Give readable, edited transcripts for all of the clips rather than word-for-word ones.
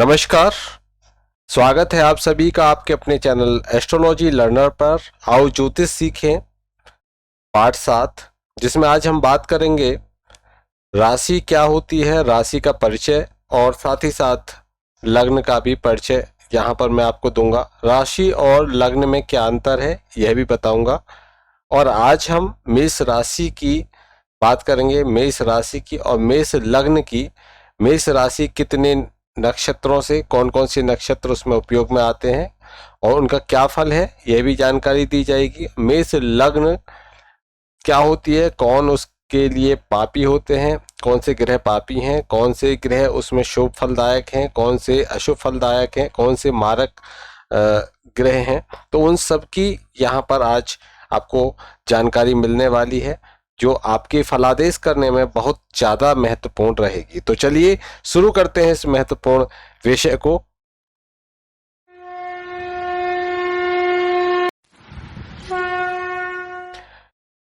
नमस्कार। स्वागत है आप सभी का आपके अपने चैनल एस्ट्रोलॉजी लर्नर पर। आओ ज्योतिष सीखें पार्ट 7, जिसमें आज हम बात करेंगे राशि क्या होती है, राशि का परिचय और साथ ही साथ लग्न का भी परिचय यहाँ पर मैं आपको दूंगा। राशि और लग्न में क्या अंतर है यह भी बताऊंगा। और आज हम मेष राशि की बात करेंगे, मेष राशि की और मेष लग्न की। मेष राशि कितने नक्षत्रों से, कौन कौन से नक्षत्र उसमें उपयोग में आते हैं और उनका क्या फल है यह भी जानकारी दी जाएगी। मेष लग्न क्या होती है, कौन उसके लिए पापी होते हैं, कौन से ग्रह पापी हैं, कौन से ग्रह उसमें शुभ फलदायक हैं, कौन से अशुभ फलदायक हैं, कौन से मारक ग्रह हैं, तो उन सब की यहाँ पर आज आपको जानकारी मिलने वाली है जो आपके फलादेश करने में बहुत ज़्यादा महत्वपूर्ण रहेगी। तो चलिए शुरू करते हैं इस महत्वपूर्ण विषय को।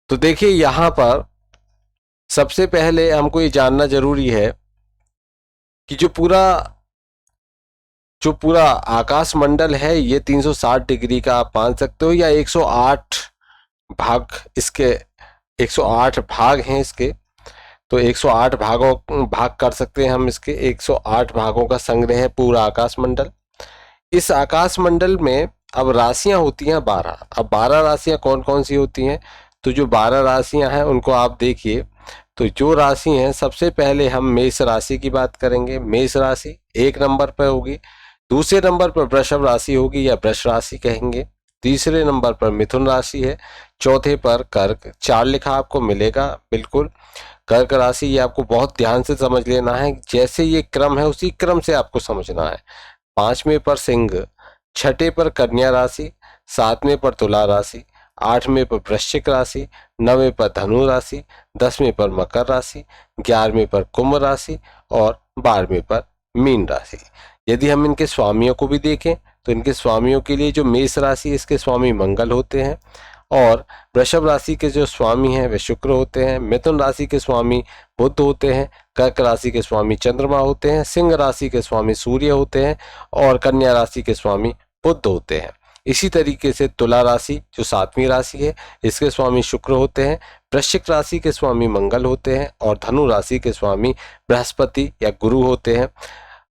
तो देखिए यहाँ पर सबसे पहले हमको ये जानना जरूरी है कि जो पूरा आकाश मंडल है ये 360 डिग्री का आप मान सकते हो, या 108 भाग, इसके 108 भाग हैं इसके। तो 108 भाग कर सकते हैं हम इसके। 108 भागों का संग्रह है पूरा आकाश मंडल। इस आकाश मंडल में अब राशियां होती हैं 12। अब 12 राशियां कौन कौन सी होती हैं, तो जो 12 राशियां हैं उनको आप देखिए। तो जो राशि हैं, सबसे पहले हम मेष राशि की बात करेंगे। मेष राशि 1 नंबर पर होगी। दूसरे नंबर पर वृषभ राशि होगी या वृष राशि कहेंगे। तीसरे नंबर पर मिथुन राशि है। चौथे पर कर्क, 4 लिखा आपको मिलेगा बिल्कुल। कर्क राशि ये आपको बहुत ध्यान से समझ लेना है, जैसे ये क्रम है उसी क्रम से आपको समझना है। 5वें पर सिंह, 6ठे पर कन्या राशि, 7वें पर तुला राशि, 8वें पर वृश्चिक राशि, 9वें पर धनु राशि, 10वें पर मकर राशि, 11वें पर कुंभ राशि और 12वें पर मीन राशि। यदि हम इनके स्वामियों को भी देखें तो इनके स्वामियों के लिए जो मेष राशि, इसके स्वामी मंगल होते हैं और वृषभ राशि के जो स्वामी हैं वे शुक्र होते हैं। मिथुन राशि के स्वामी बुध होते हैं। कर्क राशि के स्वामी चंद्रमा होते हैं। सिंह राशि के स्वामी सूर्य होते हैं और कन्या राशि के स्वामी बुध होते हैं। इसी तरीके से तुला राशि जो 7वीं राशि है, इसके स्वामी शुक्र होते हैं। वृश्चिक राशि के स्वामी मंगल होते हैं और धनु राशि के स्वामी बृहस्पति या गुरु होते हैं।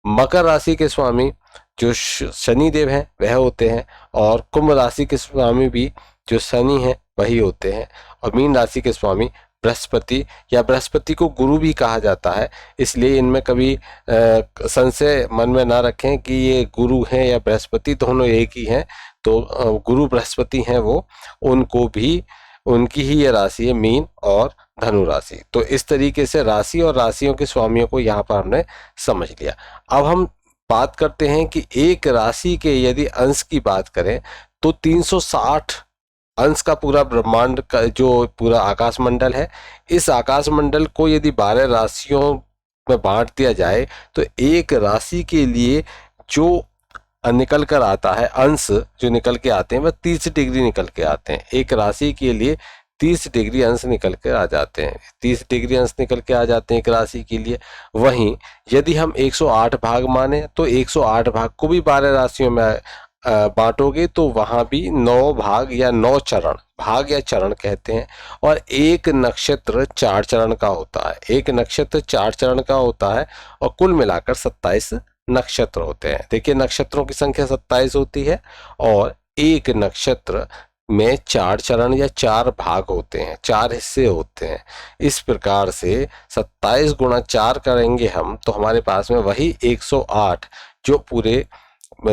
मकर राशि के स्वामी जो शनि देव हैं वह होते हैं और कुंभ राशि के स्वामी भी जो शनि हैं वही होते हैं। और मीन राशि के स्वामी बृहस्पति, या बृहस्पति को गुरु भी कहा जाता है, इसलिए इनमें कभी संशय मन में ना रखें कि ये गुरु हैं या बृहस्पति, दोनों एक ही हैं। तो गुरु बृहस्पति हैं वो, उनको भी उनकी ही ये राशि है मीन और धनु राशि। तो इस तरीके से राशि और राशियों के स्वामियों को यहाँ पर हमने समझ लिया। अब हम बात करते हैं कि एक राशि के यदि अंश की बात करें तो 360 अंश का पूरा ब्रह्मांड का जो पूरा आकाश मंडल है, इस आकाश मंडल को यदि 12 राशियों में बांट दिया जाए तो एक राशि के लिए जो निकल कर आता है, अंश जो निकल के आते हैं वह 30 डिग्री निकल के आते हैं। एक राशि के लिए 30 डिग्री अंश निकल के आ जाते हैं। 30 डिग्री अंश निकल के आ जाते हैं एक राशि के लिए। वहीं यदि हम 108 भाग माने तो 108 भाग को भी 12 राशियों में बांटोगे तो वहां भी 9 भाग या 9 चरण, भाग या चरण कहते हैं। और एक नक्षत्र 4 चरण का होता है। एक नक्षत्र 4 चरण का होता है और कुल मिलाकर 27 नक्षत्र होते हैं। देखिए नक्षत्रों की संख्या 27 होती है और एक नक्षत्र में 4 चरण या 4 भाग होते हैं, 4 हिस्से होते हैं। इस प्रकार से 27 गुणा 4 करेंगे हम तो हमारे पास में वही 108, जो पूरे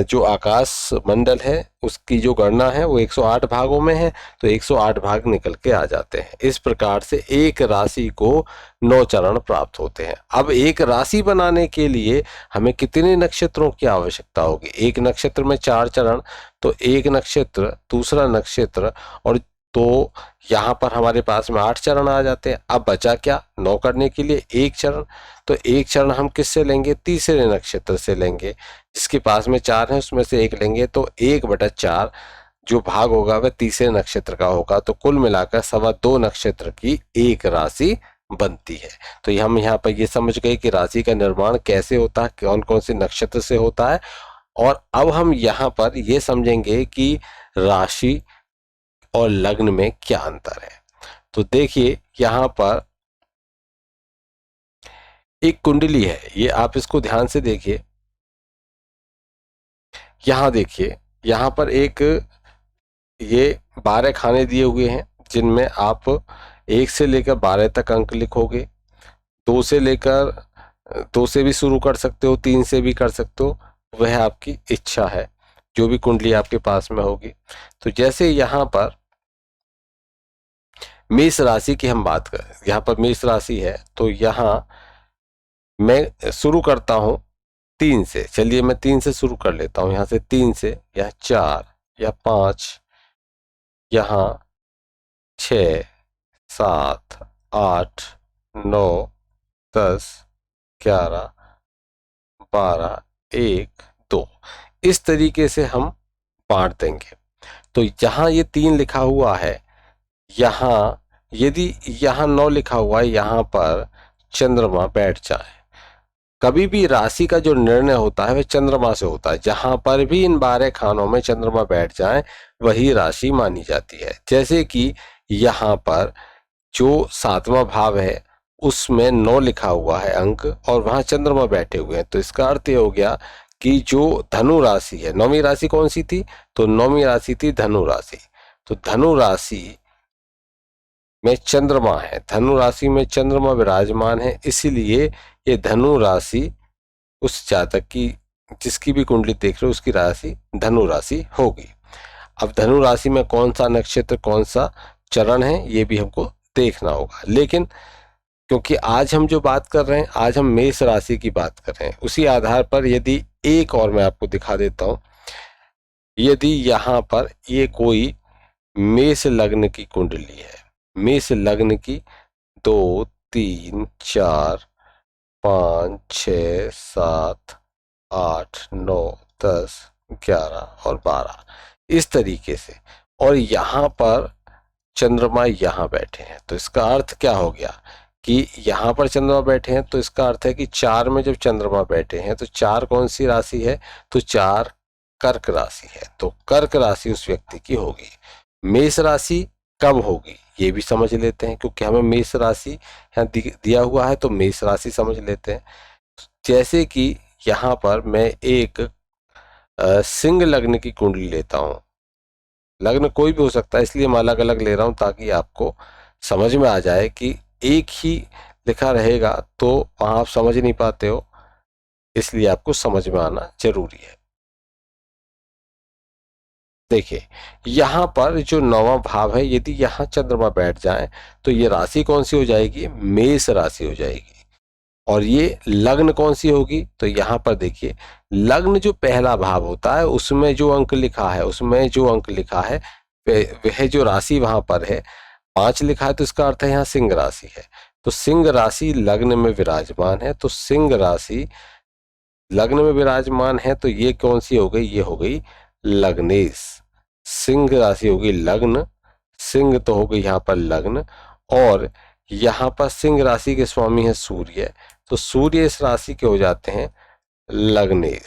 जो आकाश मंडल है उसकी जो गणना है वो 108 भागों में है, तो 108 भाग निकल के आ जाते हैं। इस प्रकार से एक राशि को 9 चरण प्राप्त होते हैं। अब एक राशि बनाने के लिए हमें कितने नक्षत्रों की आवश्यकता होगी? एक नक्षत्र में 4 चरण, तो एक नक्षत्र, दूसरा नक्षत्र, और तो यहाँ पर हमारे पास में 8 चरण आ जाते हैं। अब बचा क्या 9 करने के लिए? एक चरण। तो एक चरण हम किससे लेंगे? तीसरे नक्षत्र से लेंगे, जिसके पास में 4 है उसमें से 1 लेंगे, तो 1/4 जो भाग होगा वह तीसरे नक्षत्र का होगा। तो कुल मिलाकर 2.25 नक्षत्र की एक राशि बनती है। तो हम यहाँ पर ये समझ गए कि राशि का निर्माण कैसे होता है, कौन कौन से नक्षत्र से होता है। और अब हम यहाँ पर ये समझेंगे कि राशि और लग्न में क्या अंतर है। तो देखिए यहाँ पर एक कुंडली है, ये आप इसको ध्यान से देखिए। यहाँ देखिए, यहाँ पर एक ये 12 खाने दिए हुए हैं जिनमें आप 1 से लेकर 12 तक अंक लिखोगे। 2 से लेकर 2 से भी शुरू कर सकते हो, 3 से भी कर सकते हो, वह आपकी इच्छा है, जो भी कुंडली आपके पास में होगी। तो जैसे यहाँ पर मेष राशि की हम बात करें, यहाँ पर मेष राशि है, तो यहाँ मैं शुरू करता हूँ 3 से। चलिए मैं 3 से शुरू कर लेता हूँ, यहाँ से 3 से, या 4 या 5, यहाँ 6 7 8 9 10 11 12 1 2, इस तरीके से हम बांट देंगे। तो जहां ये 3 लिखा हुआ है, यहाँ यदि यहाँ 9 लिखा हुआ है, यहाँ पर चंद्रमा बैठ जाए। कभी भी राशि का जो निर्णय होता है वह चंद्रमा से होता है। जहां पर भी इन 12 खानों में चंद्रमा बैठ जाए वही राशि मानी जाती है। जैसे कि यहाँ पर जो 7वां भाव है उसमें 9 लिखा हुआ है अंक, और वहां चंद्रमा बैठे हुए हैं। तो इसका अर्थ ये हो गया कि जो धनु राशि है, 9वीं राशि कौन सी थी, तो 9वीं राशि थी धनु राशि। तो धनु राशि में चंद्रमा है, धनु राशि में चंद्रमा विराजमान है, इसीलिए ये धनु राशि उस जातक की, जिसकी भी कुंडली देख रहे हो, उसकी राशि धनु राशि होगी। अब धनु राशि में कौन सा नक्षत्र, कौन सा चरण है, ये भी हमको देखना होगा। लेकिन क्योंकि आज हम जो बात कर रहे हैं, आज हम मेष राशि की बात कर रहे हैं, उसी आधार पर यदि एक और मैं आपको दिखा देता हूं, यदि यहाँ पर ये कोई मेष लग्न की कुंडली है, मेष लग्न की 2 3 4 5 6 7 8 9 10 11 और 12, इस तरीके से, और यहाँ पर चंद्रमा यहाँ बैठे हैं, तो इसका अर्थ क्या हो गया कि यहाँ पर चंद्रमा बैठे हैं, तो इसका अर्थ है कि 4 में जब चंद्रमा बैठे हैं तो 4 कौन सी राशि है, तो 4 कर्क राशि है। तो कर्क राशि उस व्यक्ति की होगी। मेष राशि कब होगी ये भी समझ लेते हैं, क्योंकि हमें मेष राशि यहाँ दिया हुआ है, तो मेष राशि समझ लेते हैं। जैसे कि यहाँ पर मैं एक सिंह लग्न की कुंडली लेता हूँ, लग्न कोई भी हो सकता है, इसलिए मैं अलग अलग ले रहा हूं ताकि आपको समझ में आ जाए कि एक ही लिखा रहेगा तो वहां आप समझ नहीं पाते हो, इसलिए आपको समझ में आना जरूरी है। देखिए यहाँ पर जो 9वां भाव है, यदि यहाँ चंद्रमा बैठ जाए तो ये राशि कौन सी हो जाएगी, मेष राशि हो जाएगी। और ये लग्न कौन सी होगी, तो यहाँ पर देखिए लग्न जो पहला भाव होता है उसमें जो अंक लिखा है, उसमें जो अंक लिखा है वह जो राशि वहां पर है 5 लिखा है, तो इसका अर्थ है यहाँ सिंह राशि है। तो सिंह राशि लग्न में विराजमान है, तो सिंह राशि लग्न में विराजमान है, तो ये कौन सी हो गई, ये हो गई लग्नेश। सिंह राशि होगी लग्न, सिंह तो हो गई यहाँ पर लग्न, और यहाँ पर सिंह राशि के स्वामी है सूर्य, तो सूर्य इस राशि के हो जाते हैं लग्नेश,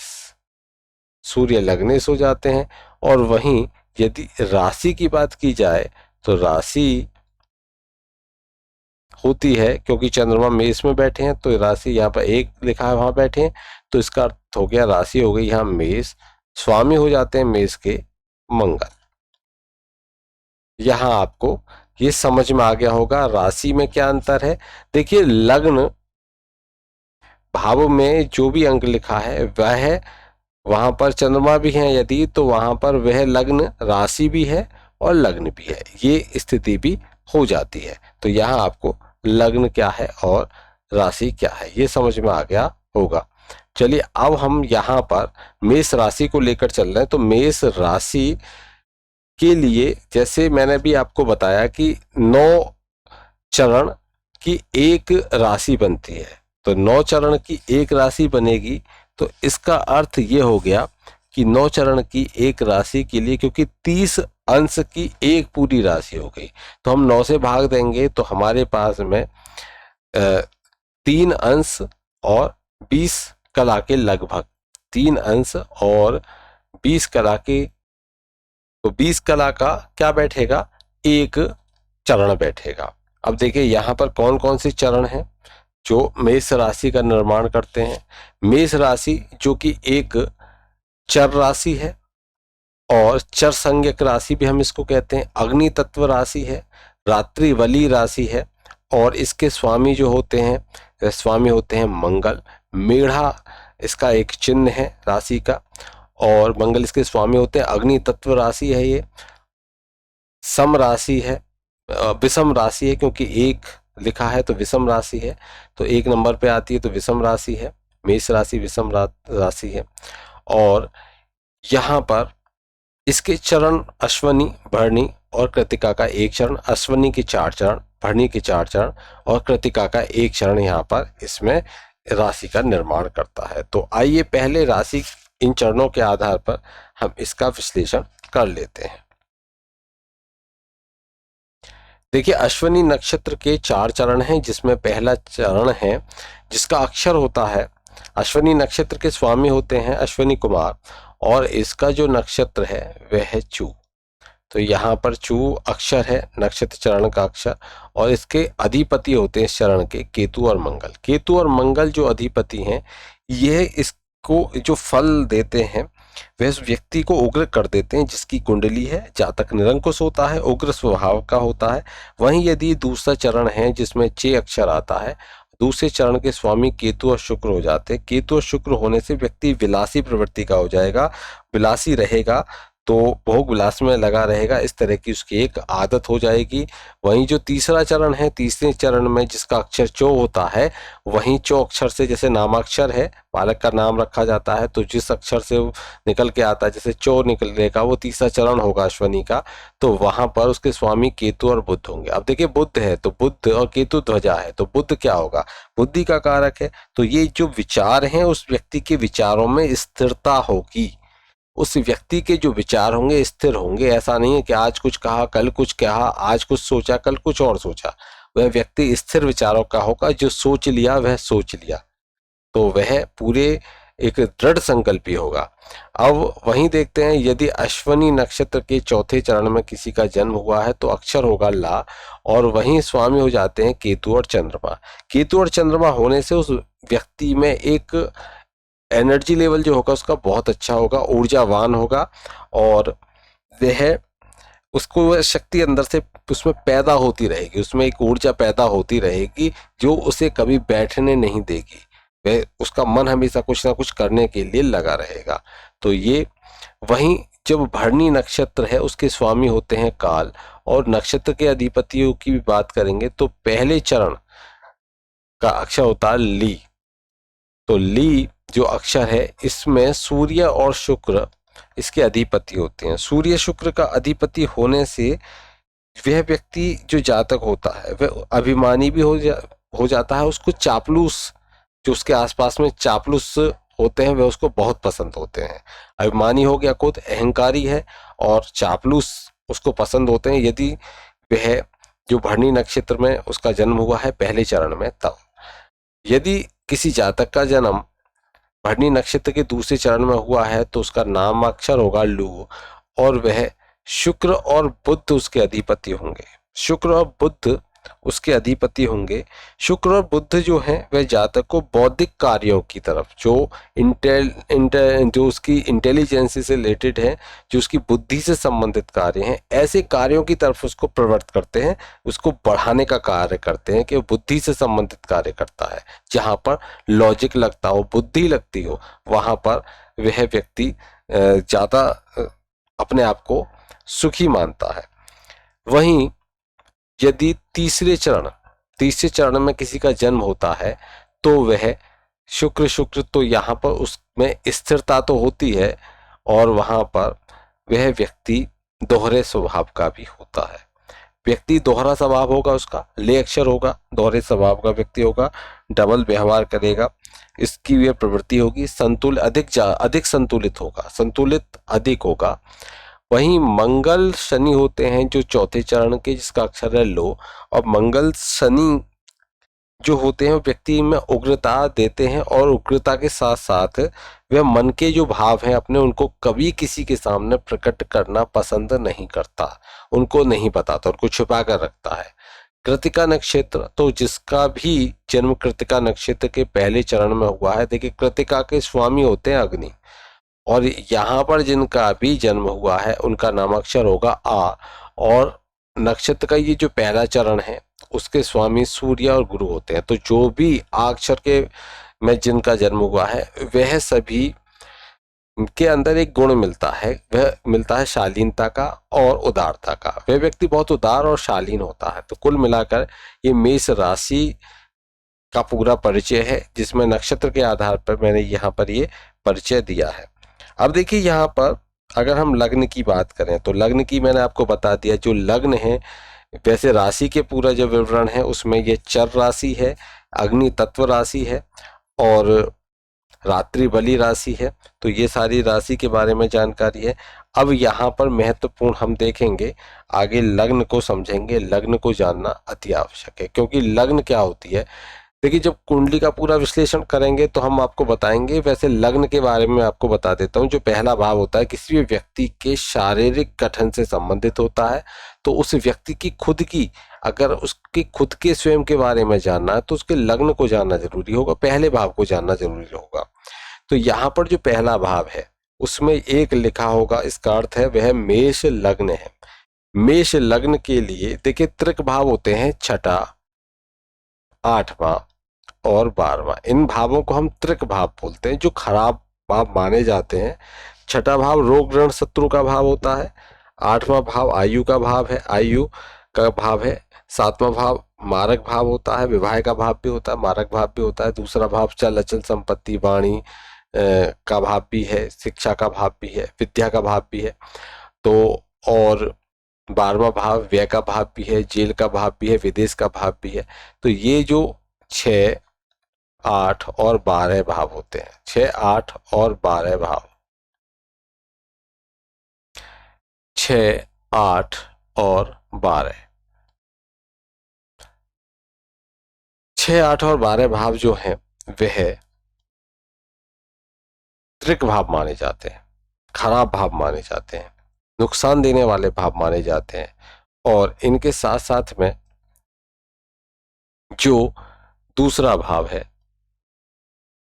सूर्य लग्नेश हो जाते हैं। और वहीं यदि राशि की बात की जाए तो राशि होती है, क्योंकि चंद्रमा मेष में बैठे हैं तो राशि यहाँ पर 1 लिखा है वहां बैठे हैं, तो इसका अर्थ हो गया राशि हो गई यहाँ मेष, स्वामी हो जाते हैं मेष के मंगल। यहाँ आपको ये समझ में आ गया होगा राशि में क्या अंतर है। देखिए लग्न भाव में जो भी अंक लिखा है वह है, वहां पर चंद्रमा भी है यदि, तो वहां पर वह लग्न राशि भी है और लग्न भी है, ये स्थिति भी हो जाती है। तो यहाँ आपको लग्न क्या है और राशि क्या है ये समझ में आ गया होगा। चलिए अब हम यहाँ पर मेष राशि को लेकर चल रहे हैं। तो मेष राशि के लिए जैसे मैंने भी आपको बताया कि 9 चरण की एक राशि बनती है, तो 9 चरण की एक राशि बनेगी, तो इसका अर्थ ये हो गया कि 9 चरण की एक राशि के लिए, क्योंकि 30 अंश की एक पूरी राशि हो गई, तो हम 9 से भाग देंगे तो हमारे पास में 3 अंश और 20 कला के लगभग, 3 अंश और 20 कला के, तो 20 कला का क्या बैठेगा, एक चरण बैठेगा। अब देखिए यहाँ पर कौन कौन से चरण हैं जो मेष राशि का निर्माण करते हैं। मेष राशि जो कि एक चर राशि है और चर संज्ञक राशि भी हम इसको कहते हैं, अग्नि तत्व राशि है, रात्रि वली राशि है, और इसके स्वामी जो होते हैं वह स्वामी होते हैं मंगल। मेढ़ा इसका एक चिन्ह है राशि का, और मंगल इसके स्वामी होते हैं। अग्नि तत्व राशि है ये, सम राशि है, विषम राशि है क्योंकि एक लिखा है तो विषम राशि है, तो 1 नंबर पे आती है तो विषम राशि है। मेष राशि विषम राशि है। और यहाँ पर इसके चरण अश्वनी, भरणी और कृतिका का एक चरण, अश्वनी के 4 चरण, भरणी के 4 चरण और कृतिका का एक चरण यहाँ पर इसमें राशि का निर्माण करता है। तो आइए पहले राशि इन चरणों के आधार पर हम इसका विश्लेषण कर लेते हैं। देखिए अश्वनी नक्षत्र के 4 चरण हैं, जिसमें पहला चरण है जिसका अक्षर होता है, अश्वनी नक्षत्र के स्वामी होते हैं अश्वनी कुमार, और इसका जो नक्षत्र है वह है चू। तो यहाँ पर चू अक्षर है नक्षत्र चरण का अक्षर, और इसके अधिपति होते हैं इस चरण के केतु और मंगल। केतु और मंगल जो अधिपति हैं, यह इसको जो फल देते हैं वह उस व्यक्ति को उग्र कर देते हैं जिसकी कुंडली है, जातक निरंकुश होता है, उग्र स्वभाव का होता है। वहीं यदि दूसरा चरण है जिसमें चे अक्षर आता है, दूसरे चरण के स्वामी केतु और शुक्र हो जाते हैं। केतु और शुक्र होने से व्यक्ति विलासी प्रवृत्ति का हो जाएगा, विलासी रहेगा, तो भोग विलास में लगा रहेगा, इस तरह की उसकी एक आदत हो जाएगी। वहीं जो तीसरा चरण है, तीसरे चरण में जिसका अक्षर चो होता है, वहीं चो अक्षर से, जैसे नामाक्षर है, बालक का नाम रखा जाता है, तो जिस अक्षर से वो निकल के आता है, जैसे चो निकलेगा, वो तीसरा चरण होगा अश्वनी का, तो वहां पर उसके स्वामी केतु और बुध होंगे। अब देखिए बुध है तो बुध और केतु ध्वजा है, तो बुध क्या होगा, बुद्धि का कारक है। तो ये जो विचार हैं उस व्यक्ति के विचारों में स्थिरता होगी, उस व्यक्ति के जो विचार होंगे स्थिर होंगे। ऐसा नहीं है कि आज कुछ कहा कल कुछ कहा, आज कुछ सोचा कल कुछ और सोचा। वह व्यक्ति स्थिर विचारों का होगा, जो सोच लिया वह सोच लिया, तो वह पूरे एक दृढ़ संकल्पी होगा। अब वहीं देखते हैं, यदि अश्वनी नक्षत्र के चौथे चरण में किसी का जन्म हुआ है तो अक्षर होगा ला, और वहीं स्वामी हो जाते हैं केतु और चंद्रमा। केतु और चंद्रमा होने से उस व्यक्ति में एक एनर्जी लेवल जो होगा उसका बहुत अच्छा होगा, ऊर्जावान होगा, और वह उसको वह शक्ति अंदर से उसमें पैदा होती रहेगी, उसमें एक ऊर्जा पैदा होती रहेगी जो उसे कभी बैठने नहीं देगी। वह उसका मन हमेशा कुछ ना कुछ करने के लिए लगा रहेगा। तो ये वहीं जब भरणी नक्षत्र है उसके स्वामी होते हैं काल, और नक्षत्र के अधिपतियों की भी बात करेंगे तो पहले चरण का अक्षर होता है ली। तो ली जो अक्षर है इसमें सूर्य और शुक्र इसके अधिपति होते हैं। सूर्य शुक्र का अधिपति होने से वह व्यक्ति जो जातक होता है वह अभिमानी भी हो जाता है। उसको चापलूस, जो उसके आसपास में चापलूस होते हैं वह उसको बहुत पसंद होते हैं। अभिमानी हो गया, खुद अहंकारी है, और चापलूस उसको पसंद होते हैं। यदि वह जो भरणी नक्षत्र में उसका जन्म हुआ है पहले चरण में, तब यदि किसी जातक का जन्म भरणी नक्षत्र के दूसरे चरण में हुआ है तो उसका नाम अक्षर होगा लू, और वह शुक्र और बुध उसके अधिपति होंगे। शुक्र और बुध उसके अधिपति होंगे। शुक्र और बुध जो हैं वह जातक को बौद्धिक कार्यों की तरफ, जो उसकी इंटेलिजेंस से रिलेटेड है, जो उसकी बुद्धि से संबंधित कार्य हैं, ऐसे कार्यों की तरफ उसको प्रवृत्त करते हैं, उसको बढ़ाने का कार्य करते हैं कि वो बुद्धि से संबंधित कार्य करता है। जहाँ पर लॉजिक लगता हो, बुद्धि लगती हो, वहाँ पर वह व्यक्ति ज़्यादा अपने आप को सुखी मानता है। वहीं यदि तीसरे चरण में किसी का जन्म होता है तो वह शुक्र तो यहाँ पर उसमें स्थिरता तो होती है, और वहाँ पर वह व्यक्ति दोहरे स्वभाव का भी होता है। व्यक्ति दोहरा स्वभाव होगा, उसका ले अक्षर होगा, दोहरे स्वभाव का व्यक्ति होगा, डबल व्यवहार करेगा, इसकी वह प्रवृत्ति होगी। अधिक संतुलित होगा, संतुलित अधिक होगा। वहीं मंगल शनि होते हैं जो चौथे चरण के, जिसका अक्षर है लो, और मंगल शनि जो होते हैं वो व्यक्ति में उग्रता देते हैं, और उग्रता के साथ साथ वह मन के जो भाव हैं अपने, उनको कभी किसी के सामने प्रकट करना पसंद नहीं करता, उनको नहीं बताता, उनको छुपा कर रखता है। कृतिका नक्षत्र, तो जिसका भी जन्म कृतिका नक्षत्र के पहले चरण में हुआ है, देखिए कृतिका के स्वामी होते हैं अग्नि, और यहाँ पर जिनका भी जन्म हुआ है उनका नामाक्षर होगा आ, और नक्षत्र का ये जो पहला चरण है उसके स्वामी सूर्य और गुरु होते हैं। तो जो भी आ अक्षर के में जिनका जन्म हुआ है वह सभी के अंदर एक गुण मिलता है, वह मिलता है शालीनता का और उदारता का। वह व्यक्ति बहुत उदार और शालीन होता है। तो कुल मिलाकर ये मेष राशि का पूरा परिचय है, जिसमें नक्षत्र के आधार पर मैंने यहाँ पर ये परिचय दिया है। अब देखिए यहाँ पर अगर हम लग्न की बात करें तो लग्न की मैंने आपको बता दिया। जो लग्न है, वैसे राशि के पूरा जो विवरण है उसमें ये चर राशि है, अग्नि तत्व राशि है और रात्रि बलि राशि है। तो ये सारी राशि के बारे में जानकारी है। अब यहाँ पर महत्वपूर्ण हम देखेंगे, आगे लग्न को समझेंगे। लग्न को जानना अति आवश्यक है, क्योंकि लग्न क्या होती है। देखिए जब कुंडली का पूरा विश्लेषण करेंगे तो हम आपको बताएंगे। वैसे लग्न के बारे में आपको बता देता हूँ। जो पहला भाव होता है किसी भी व्यक्ति के शारीरिक गठन से संबंधित होता है। तो उस व्यक्ति की खुद की, अगर उसकी खुद के स्वयं के बारे में जानना है तो उसके लग्न को जानना जरूरी होगा, पहले भाव को जानना जरूरी होगा। तो यहाँ पर जो पहला भाव है उसमें एक लिखा होगा, इसका अर्थ है वह मेष लग्न है। मेष लग्न के लिए देखिए त्रिक भाव होते हैं, छठा, आठवां और 12वां। इन भावों को हम त्रिक भाव बोलते हैं, जो खराब भाव माने जाते हैं। छठा भाव रोग ऋण शत्रु का भाव होता है। आठवां भाव आयु का भाव है, आयु का भाव है। सातवां भाव मारक भाव होता है, विवाह का भाव भी होता है, मारक भाव भी होता है। दूसरा भाव चल अचल संपत्ति वाणी का भाव भी है, शिक्षा का भाव भी है, विद्या का भाव भी है। तो और 12वां भाव व्यय का भाव भी है, जेल का भाव भी है, विदेश का भाव भी है। तो ये जो 6, 8 और 12 भाव होते हैं, 6, 8 और 12 भाव, 6, 8 और 12, 6, 8 और 12 भाव जो हैं वह त्रिक भाव माने जाते हैं, खराब भाव माने जाते हैं, नुकसान देने वाले भाव माने जाते हैं। और इनके साथ साथ में जो दूसरा भाव है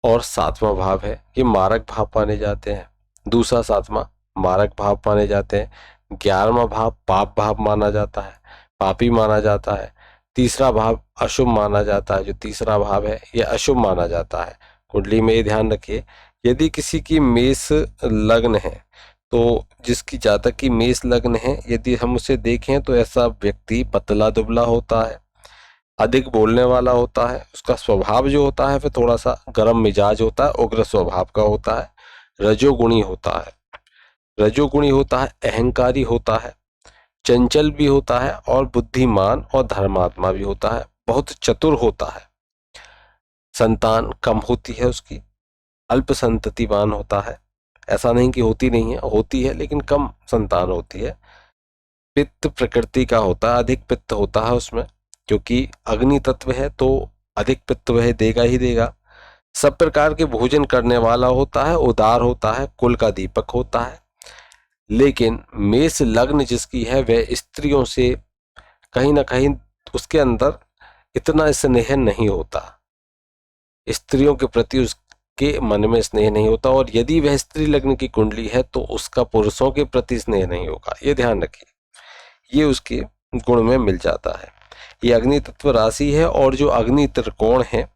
और 7वां भाव है, ये मारक भाव माने जाते हैं। दूसरा 7वां मारक भाव माने जाते हैं। 11वां भाव पाप भाव माना जाता है, पापी माना जाता है। तीसरा भाव अशुभ माना जाता है, जो तीसरा भाव है ये अशुभ माना जाता है। कुंडली में ये ध्यान रखिए, यदि किसी की मेष लग्न है, तो जिसकी जातक की मेष लग्न है, यदि हम उसे देखें तो ऐसा व्यक्ति पतला दुबला होता है, अधिक बोलने वाला होता है। उसका स्वभाव जो होता है वह थोड़ा सा गर्म मिजाज होता है, उग्र स्वभाव का होता है। रजोगुणी होता है, रजोगुणी होता है, अहंकारी होता है, चंचल भी होता है और बुद्धिमान और धर्मात्मा भी होता है। बहुत चतुर होता है। संतान कम होती है उसकी, अल्प संततिवान होता है। ऐसा नहीं कि होती नहीं है, होती है लेकिन कम संतान होती है। पित्त प्रकृति का होता है, अधिक पित्त होता है उसमें, क्योंकि अग्नि तत्व है तो अधिक पित्त वह देगा ही देगा। सब प्रकार के भोजन करने वाला होता है, उदार होता है, कुल का दीपक होता है। लेकिन मेष लग्न जिसकी है वह स्त्रियों से कहीं ना कहीं उसके अंदर इतना स्नेह नहीं होता, स्त्रियों के प्रति उसके मन में स्नेह नहीं होता। और यदि वह स्त्री लग्न की कुंडली है तो उसका पुरुषों के प्रति स्नेह नहीं होगा, ये ध्यान रखिए। ये उसके गुण में मिल जाता है। ये अग्नि तत्व राशि है। और जो अग्नि त्रिकोण है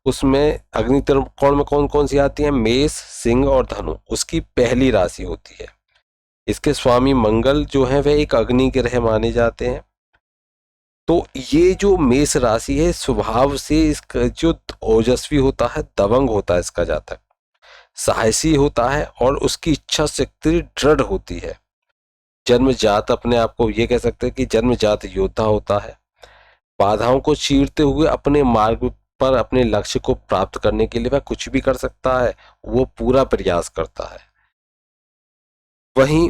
उसमें, अग्नि त्रिकोण में कौन कौन सी आती है, मेष, सिंह और धनु, उसकी पहली राशि होती है। इसके स्वामी मंगल जो है वह एक अग्नि ग्रह माने जाते हैं। तो ये जो मेष राशि है स्वभाव से इसका जो ओजस्वी होता है, दबंग होता है इसका जातक, साहसी होता है और उसकी इच्छा शक्ति दृढ़ होती है। जन्मजात, अपने आप को ये कह सकते हैं कि जन्मजात योद्धा होता है। बाधाओं को चीरते हुए अपने मार्ग पर अपने लक्ष्य को प्राप्त करने के लिए वह कुछ भी कर सकता है, वो पूरा प्रयास करता है। वहीं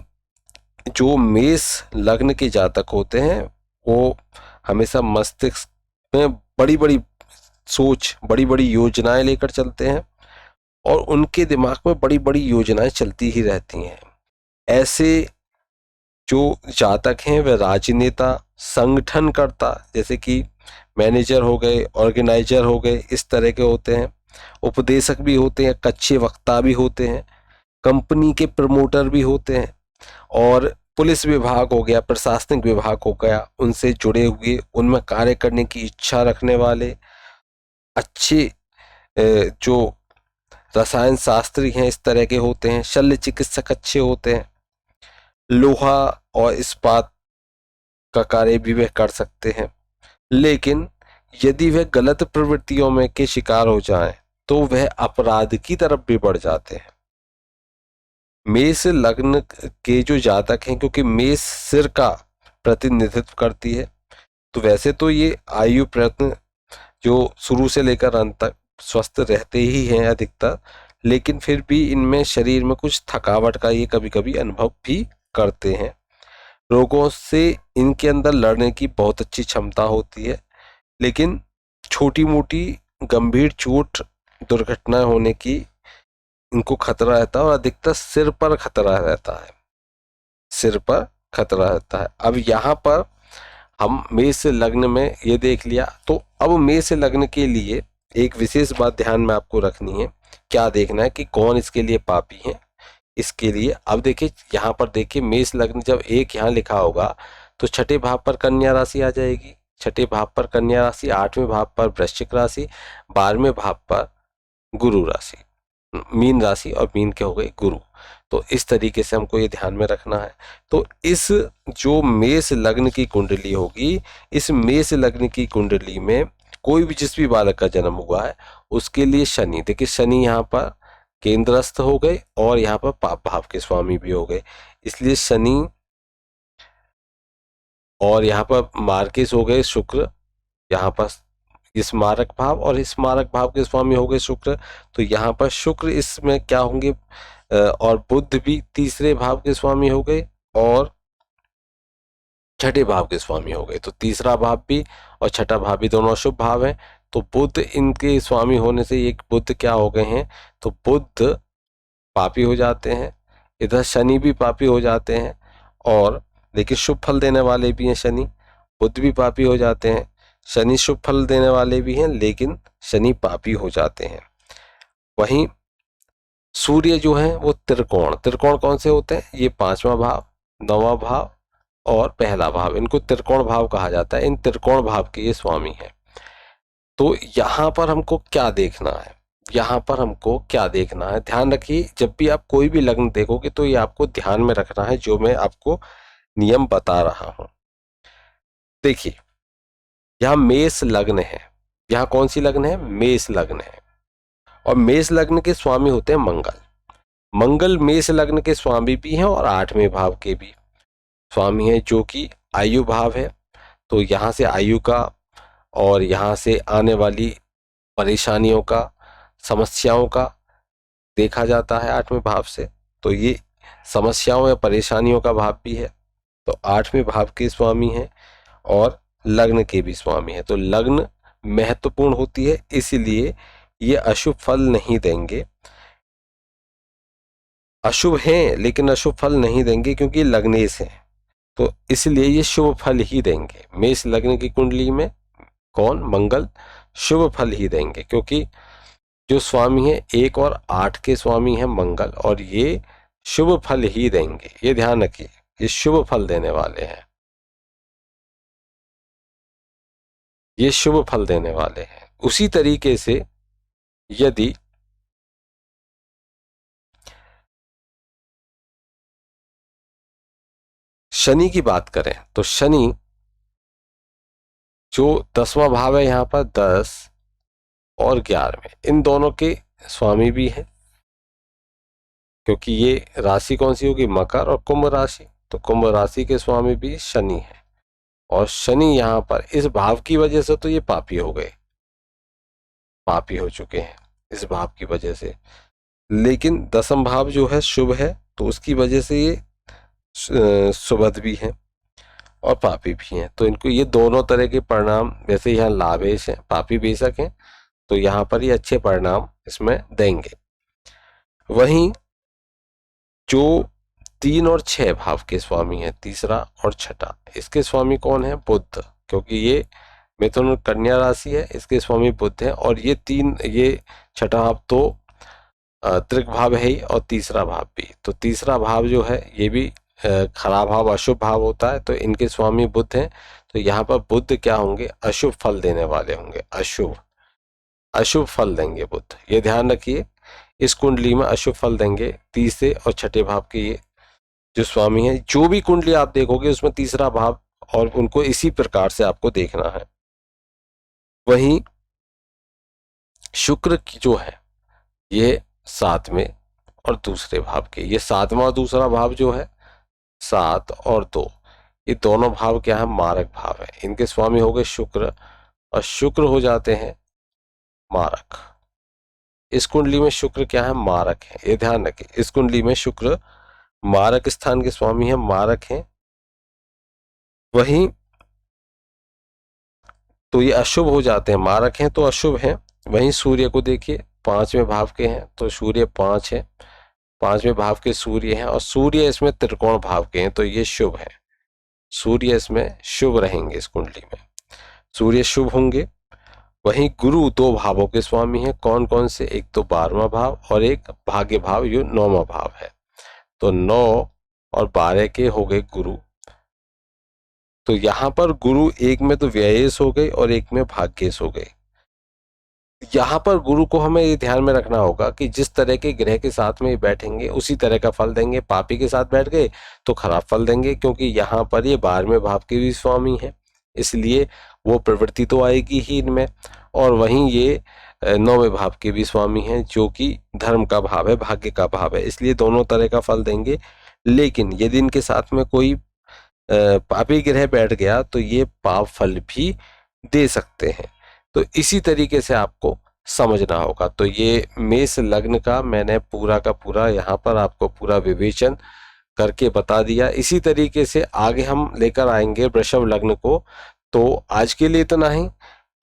जो मेष लग्न के जातक होते हैं वो हमेशा मस्तिष्क में बड़ी बड़ी सोच, बड़ी बड़ी योजनाएं लेकर चलते हैं और उनके दिमाग में बड़ी बड़ी योजनाएं चलती ही रहती हैं। ऐसे जो जातक हैं वह राजनेता, संगठनकर्ता, जैसे कि मैनेजर हो गए, ऑर्गेनाइजर हो गए, इस तरह के होते हैं। उपदेशक भी होते हैं, कच्चे वक्ता भी होते हैं, कंपनी के प्रमोटर भी होते हैं, और पुलिस विभाग हो गया, प्रशासनिक विभाग हो गया, उनसे जुड़े हुए, उनमें कार्य करने की इच्छा रखने वाले अच्छे जो रसायन शास्त्री हैं इस तरह के होते हैं। शल्य चिकित्सक अच्छे होते हैं। लोहा और इस्पात का कार्य भी वह कर सकते हैं। लेकिन यदि वह गलत प्रवृत्तियों में के शिकार हो जाएं तो वह अपराध की तरफ भी बढ़ जाते हैं। मेष लग्न के जो जातक हैं, क्योंकि मेष सिर का प्रतिनिधित्व करती है, तो वैसे तो ये आयु प्रयत्न जो शुरू से लेकर अंत तक स्वस्थ रहते ही हैं अधिकतर, लेकिन फिर भी इनमें शरीर में कुछ थकावट का ये कभी कभी अनुभव भी करते हैं। रोगों से इनके अंदर लड़ने की बहुत अच्छी क्षमता होती है, लेकिन छोटी मोटी गंभीर चोट दुर्घटना होने की इनको खतरा रहता है, और अधिकतर सिर पर खतरा रहता है, सिर पर खतरा रहता है। अब यहाँ पर हम मेष लग्न में ये देख लिया, तो अब मेष लग्न के लिए एक विशेष बात ध्यान में आपको रखनी है। क्या देखना है कि कौन इसके लिए पापी है। इसके लिए अब देखिए, यहाँ पर देखिए मेष लग्न जब एक यहाँ लिखा होगा तो छठे भाव पर कन्या राशि आ जाएगी, छठे भाव पर कन्या राशि, आठवें भाव पर वृश्चिक राशि, 12वें भाव पर गुरु राशि, मीन राशि, और मीन के हो गए गुरु। तो इस तरीके से हमको ये ध्यान में रखना है। तो इस जो मेष लग्न की कुंडली होगी, इस मेष लग्न की कुंडली में कोई भी जिस भी बालक का जन्म हुआ है उसके लिए शनि, देखिए शनि यहाँ पर केंद्रस्थ हो गए और यहाँ पर पाप भाव के स्वामी भी हो गए, इसलिए शनि, और यहाँ पर मार्केश हो गए शुक्र, यहाँ पर स्मारक भाव, और स्मारक भाव के स्वामी हो गए शुक्र। तो यहाँ पर शुक्र इसमें क्या होंगे, और बुध भी तीसरे भाव के स्वामी हो गए और छठे भाव के स्वामी हो गए। तो तीसरा भाव भी और छठा भाव भी दोनों शुभ भाव हैं। तो बुध इनके स्वामी होने से एक बुध क्या हो गए हैं, तो बुध पापी हो जाते हैं, इधर शनि भी पापी हो जाते हैं, और लेकिन शुभ फल देने वाले भी हैं शनि, बुध भी पापी हो जाते हैं, शनि शुभ फल देने वाले भी हैं लेकिन शनि पापी हो जाते हैं। वहीं सूर्य जो है वो त्रिकोण, त्रिकोण कौन से होते हैं, ये 5वां भाव, 9वां भाव और पहला भाव, इनको त्रिकोण भाव कहा जाता है। इन त्रिकोण भाव के ये स्वामी हैं। तो यहाँ पर हमको क्या देखना है, यहाँ पर हमको क्या देखना है, ध्यान रखिए, जब भी आप कोई भी लग्न देखोगे तो ये आपको ध्यान में रखना है जो मैं आपको नियम बता रहा हूं। देखिए यहाँ मेष लग्न है, यहाँ कौन सी लग्न है, मेष लग्न है, और मेष लग्न के स्वामी होते हैं मंगल। मंगल मेष लग्न के स्वामी भी हैं और 8वें भाव के भी स्वामी हैं, जो कि आयु भाव है। तो यहाँ से आयु का और यहाँ से आने वाली परेशानियों का, समस्याओं का देखा जाता है 8वें भाव से। तो ये समस्याओं या परेशानियों का भाव भी है। तो 8वें भाव के स्वामी हैं और लग्न के भी स्वामी हैं। तो लग्न महत्वपूर्ण होती है, इसीलिए ये अशुभ फल नहीं देंगे। अशुभ हैं लेकिन अशुभ फल नहीं देंगे क्योंकि लग्नेश हैं, तो इसलिए ये शुभ फल ही देंगे। मेष लग्न की कुंडली में कौन, मंगल, शुभ फल ही देंगे, क्योंकि जो स्वामी है 1 और 8 के स्वामी हैं मंगल, और ये शुभ फल ही देंगे। ये ध्यान रखिए, ये शुभ फल देने वाले हैं, ये शुभ फल देने वाले हैं। उसी तरीके से यदि शनि की बात करें तो शनि जो 10वां भाव है यहाँ पर 10 और 11वें, इन दोनों के स्वामी भी हैं, क्योंकि ये राशि कौन सी होगी, मकर और कुंभ राशि। तो कुंभ राशि के स्वामी भी शनि है, और शनि यहाँ पर इस भाव की वजह से तो ये पापी हो गए, पापी हो चुके हैं इस भाव की वजह से। लेकिन 10वां भाव जो है शुभ है, तो उसकी वजह से ये सुबध भी हैं और पापी भी हैं। तो इनको ये दोनों तरह के परिणाम, वैसे यहाँ लाभेश हैं, पापी बेशक हैं, तो यहाँ पर ये अच्छे परिणाम इसमें देंगे। वहीं जो 3 और 6 भाव के स्वामी है, तीसरा और छठा, इसके स्वामी कौन है? बुध, क्योंकि ये मिथुन कन्या राशि है, इसके स्वामी बुध है। और ये छठा भाव तो त्रिक भाव है ही, और तीसरा भाव भी। तो तीसरा भाव जो है ये भी खराब भाव, अशुभ भाव होता है, तो इनके स्वामी बुध हैं। तो यहाँ पर बुध क्या होंगे? अशुभ फल देने वाले होंगे, अशुभ फल देंगे बुध, ये ध्यान रखिए। इस कुंडली में अशुभ फल देंगे तीसरे और छठे भाव के ये जो स्वामी है। जो भी कुंडली आप देखोगे उसमें तीसरा भाव, और उनको इसी प्रकार से आपको देखना है। वहीं शुक्र की जो है ये 7वें और दूसरे भाव के, ये 7वां और दूसरा भाव जो है 7 और 2, ये दोनों भाव क्या है? मारक भाव है। इनके स्वामी हो गए शुक्र, और शुक्र हो जाते हैं मारक। इस कुंडली में शुक्र क्या है? मारक है, ये ध्यान रखें। इस कुंडली में शुक्र मारक स्थान के स्वामी है, मारक हैं। वहीं तो ये अशुभ हो जाते हैं, मारक हैं तो अशुभ हैं। वहीं सूर्य को देखिए, 5वें भाव के हैं, तो सूर्य 5 है, 5वें भाव के सूर्य हैं, और सूर्य इसमें त्रिकोण भाव के हैं, तो ये शुभ है। सूर्य इसमें शुभ रहेंगे, इस कुंडली में सूर्य शुभ होंगे। वहीं गुरु 2 भावों के स्वामी हैं, कौन कौन से? एक तो 12वां भाव और एक भाग्य भाव, जो 9वां भाव है। तो 9 और 12 के हो गए गुरु। तो यहाँ पर गुरु एक में तो व्ययेश हो गई और एक में भाग्येश हो गई। यहाँ पर गुरु को हमें ये ध्यान में रखना होगा कि जिस तरह के ग्रह के साथ में बैठेंगे उसी तरह का फल देंगे। पापी के साथ बैठ गए तो खराब फल देंगे, क्योंकि यहाँ पर ये 12वें भाव के भी स्वामी है, इसलिए वो प्रवृत्ति तो आएगी ही इनमें। और वहीं ये 9वें भाव के भी स्वामी हैं, जो कि धर्म का भाव है, भाग्य का भाव है, इसलिए दोनों तरह का फल देंगे। लेकिन यदि इनके साथ में कोई पापी ग्रह बैठ गया तो ये पाप फल भी दे सकते हैं। तो इसी तरीके से आपको समझना होगा। तो ये मेष लग्न का मैंने पूरा का पूरा यहाँ पर आपको पूरा विवेचन करके बता दिया। इसी तरीके से आगे हम लेकर आएंगे वृषभ लग्न को। तो आज के लिए इतना ही।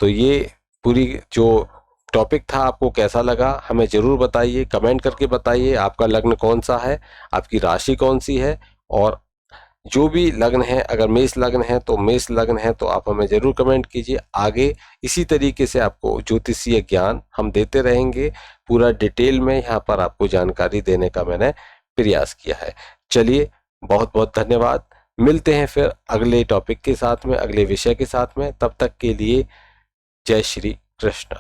तो ये पूरी जो टॉपिक था आपको कैसा लगा हमें जरूर बताइए, कमेंट करके बताइए। आपका लग्न कौन सा है, आपकी राशि कौन सी है, और जो भी लग्न है, अगर मेष लग्न है तो मेष लग्न है तो आप हमें जरूर कमेंट कीजिए। आगे इसी तरीके से आपको ज्योतिषीय ज्ञान हम देते रहेंगे, पूरा डिटेल में यहाँ पर आपको जानकारी देने का मैंने प्रयास किया है। चलिए, बहुत बहुत धन्यवाद। मिलते हैं फिर अगले टॉपिक के साथ में, अगले विषय के साथ में। तब तक के लिए जय श्री कृष्ण।